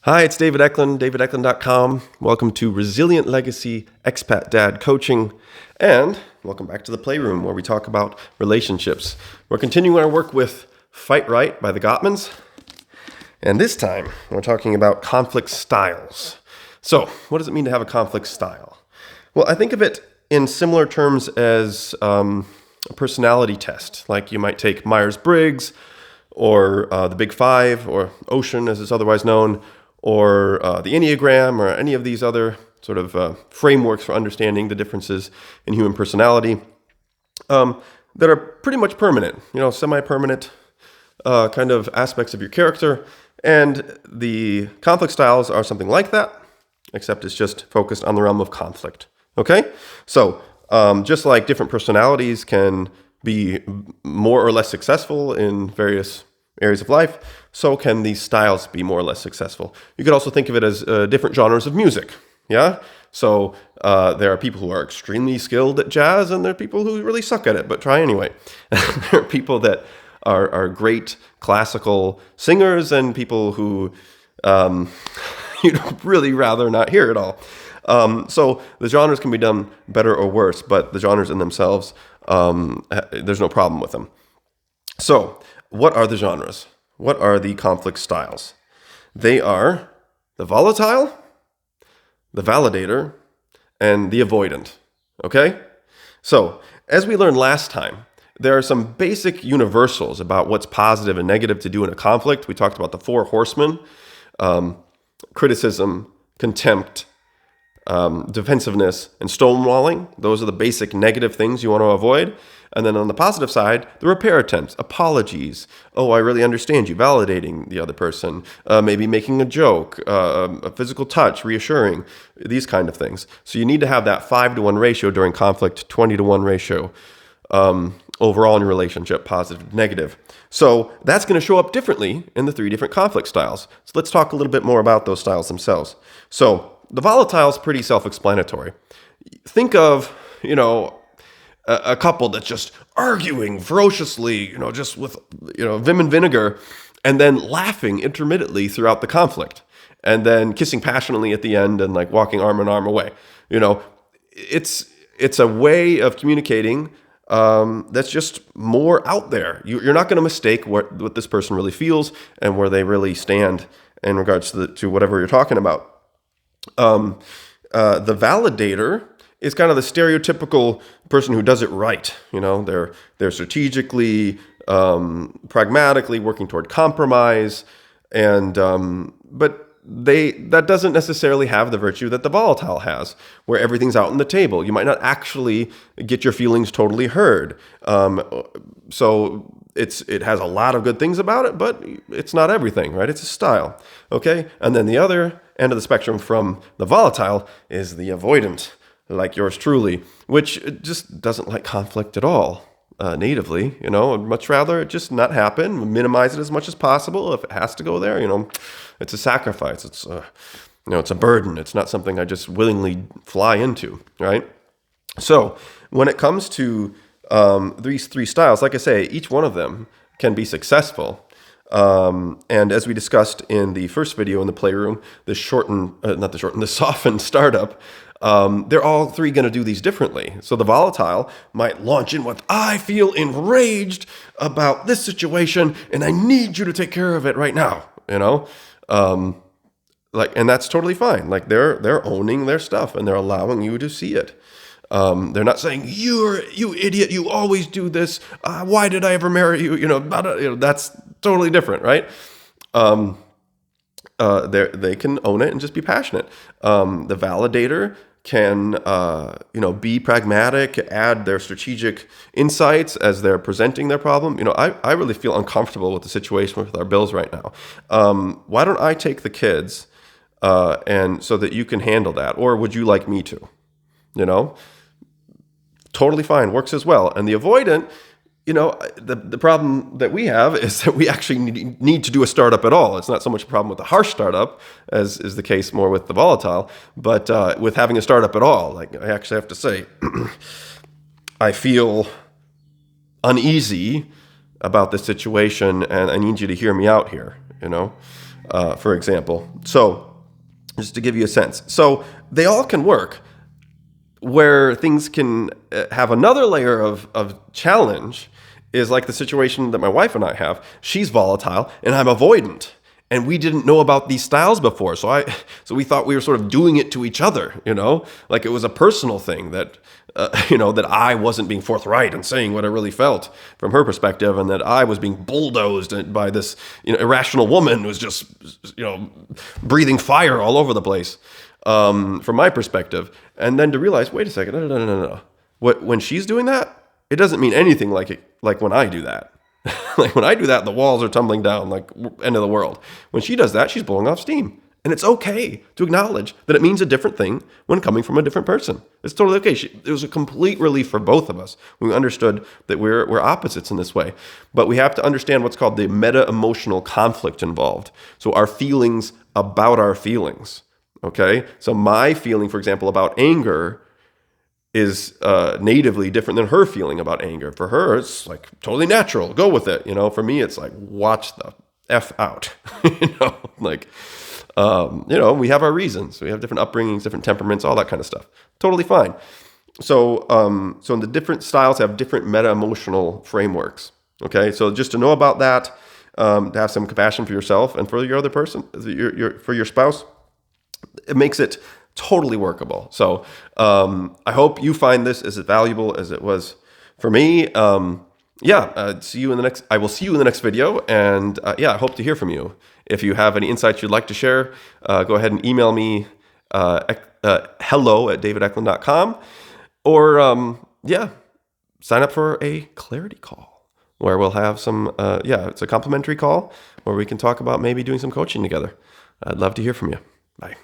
Hi, it's David Eklund, davidecklund.com. Welcome to Resilient Legacy Expat Dad Coaching, and welcome back to the Playroom, where we talk about relationships. We're continuing our work with Fight Right by the Gottmans, and this time we're talking about conflict styles. So, what does it mean to have a conflict style? Well, I think of it in similar terms as a personality test, like you might take Myers-Briggs, or the Big Five, or Ocean as it's otherwise known, or the Enneagram, or any of these other sort of frameworks for understanding the differences in human personality that are pretty much permanent, semi-permanent kind of aspects of your character. And the conflict styles are something like that, except it's just focused on the realm of conflict. Okay? So just like different personalities can be more or less successful in various areas of life, so can these styles be more or less successful. You could also think of it as different genres of music. Yeah? So there are people who are extremely skilled at jazz, and there are people who really suck at it, but try anyway. There are people that are great classical singers, and people who you'd really rather not hear at all. So the genres can be done better or worse, but the genres in themselves, there's no problem with them. So what are the genres? What are the conflict styles? They are the volatile, the validator, and the avoidant. Okay? So, as we learned last time, there are some basic universals about what's positive and negative to do in a conflict. We talked about the four horsemen: criticism, contempt, defensiveness, and stonewalling. Those are the basic negative things you want to avoid. And then on the positive side, the repair attempts, apologies. Oh, I really understand you, validating the other person, maybe making a joke, a physical touch, reassuring, these kind of things. So you need to have that 5-to-1 ratio during conflict, 20-to-1 ratio overall in your relationship, positive, negative. So that's going to show up differently in the 3 different conflict styles. So let's talk a little bit more about those styles themselves. So the volatile is pretty self-explanatory. Think of, a couple that's just arguing ferociously, just with, vim and vinegar, and then laughing intermittently throughout the conflict, and then kissing passionately at the end and like walking arm in arm away. It's a way of communicating that's just more out there. You're not going to mistake what this person really feels and where they really stand in regards to whatever you're talking about. The validator is kind of the stereotypical person who does it right. They're strategically, pragmatically working toward compromise, and but that doesn't necessarily have the virtue that the volatile has, where everything's out on the table. You might not actually get your feelings totally heard. So it has a lot of good things about it, but it's not everything, right? It's a style. Okay, and then the other end of the spectrum from the volatile is the avoidant, like yours truly, which just doesn't like conflict at all natively. I'd much rather it just not happen, minimize it as much as possible. If it has to go there, it's a sacrifice. It's it's a burden. It's not something I just willingly fly into, right? So when it comes to these 3 styles, like I say, each one of them can be successful. And as we discussed in the first video in the Playroom, the softened startup, they're all 3 going to do these differently. So the volatile might launch in with, I feel enraged about this situation and I need you to take care of it right now, and that's totally fine. Like they're owning their stuff and they're allowing you to see it. They're not saying, you idiot, you always do this. Why did I ever marry you? That's totally different, right? They can own it and just be passionate. The validator can, be pragmatic, add their strategic insights as they're presenting their problem. I really feel uncomfortable with the situation with our bills right now. Why don't I take the kids, and so that you can handle that? Or would you like me to? Totally fine, works as well. And the avoidant, the problem that we have is that we actually need to do a startup at all. It's not so much a problem with the harsh startup as is the case more with the volatile, but with having a startup at all. Like I actually have to say, I feel uneasy about this situation and I need you to hear me out here, for example. So just to give you a sense. So they all can work. Where things can have another layer of challenge is like the situation that my wife and I have. She's volatile and I'm avoidant. And we didn't know about these styles before. So we thought we were sort of doing it to each other, like it was a personal thing that, that I wasn't being forthright and saying what I really felt from her perspective, and that I was being bulldozed by this, irrational woman who was just, breathing fire all over the place, from my perspective. And then to realize, wait a second, no. When she's doing that, it doesn't mean anything like when I do that. Like when I do that, the walls are tumbling down, like end of the world. When she does that, she's blowing off steam. And it's okay to acknowledge that it means a different thing when coming from a different person. It's totally okay. It was a complete relief for both of us. We understood that we're opposites in this way. But we have to understand what's called the meta-emotional conflict involved. So our feelings about our feelings. Okay? So my feeling, for example, about anger is natively different than her feeling about anger. For her, it's like totally natural. Go with it. For me, it's like, watch the F out. We have our reasons. We have different upbringings, different temperaments, all that kind of stuff. Totally fine. So the different styles have different meta-emotional frameworks. Okay, so just to know about that, to have some compassion for yourself and for your other person, for your spouse, it makes it totally workable. So I hope you find this as valuable as it was for me. See you in the next. I will see you in the next video, and I hope to hear from you. If you have any insights you'd like to share, go ahead and email me hello@davideklund.com, or sign up for a clarity call where we'll have some. It's a complimentary call where we can talk about maybe doing some coaching together. I'd love to hear from you. Bye.